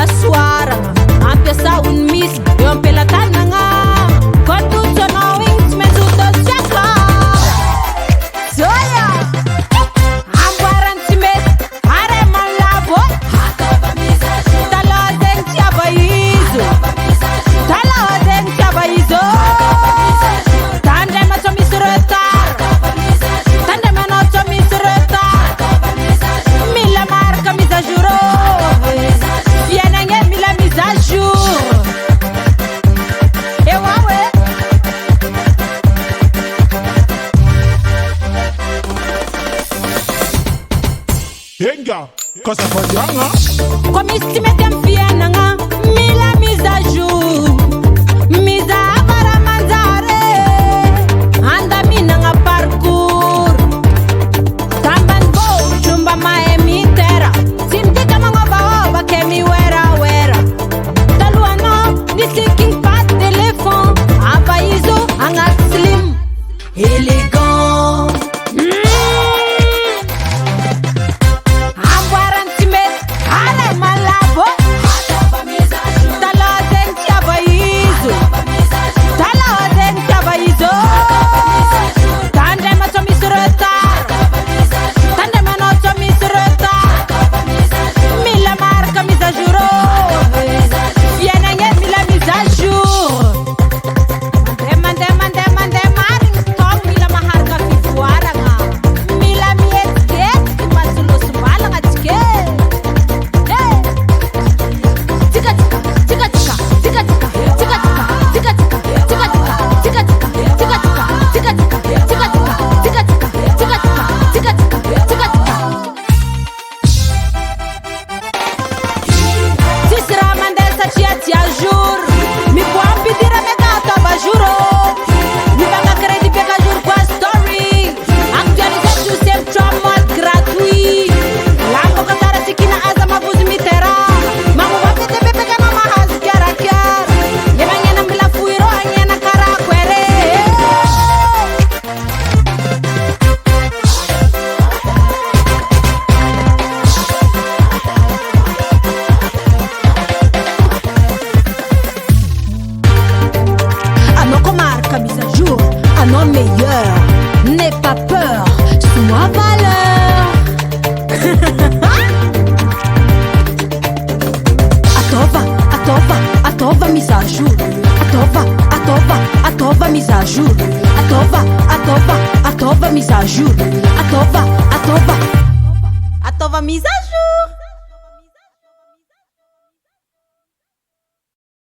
lasoaragna ampiasaony misy eo ampelatanagna kototsonao igny tsy maintsy hotosiaka zoya amboarany tsy mety are manlavo taloha zegny tiava izy taloha zegny tiava izy tandrema tsô misy retard tandremanao tsô misy retard mila maraka mise à jour fiainagna mila mise à jour ewa we Enga, cosa facciamo? Come si mette in fiainagna mila mise à jour mise a para mangiare andaminagna parcours tamban bo chumba mae mitera simdika mangovaova ke mi wera taluano ni seeking pas téléphone ava izo angat slim élégant amboarany tsy mety are malavo taloha zegny tiava izy taloha zegny tiava izy tandrema tsô misy retard tandremanao tsô misy retard mila maraka mise à jour fiainagna mila mise à jour mandeha marigny tao mila maharaka fivoaragna mila mihetsiketiky matsolosombalagna tsike tsisy raha mandeha satria tsy à jour miboa ampidira meka atava jour mivanga crédit beka jour koa story actualisation semtra mode gratuit lamboka tsara sikina aza mavozy mitera magova ptv bekana mahazo kiarakiara le magnena mila fuiro agnena karaha koere anao ko maraka mise à jour anao meilleur n'aie pas peur sois valeur atova mise à jour atova mise à jour atova mise à jour atova mise à jour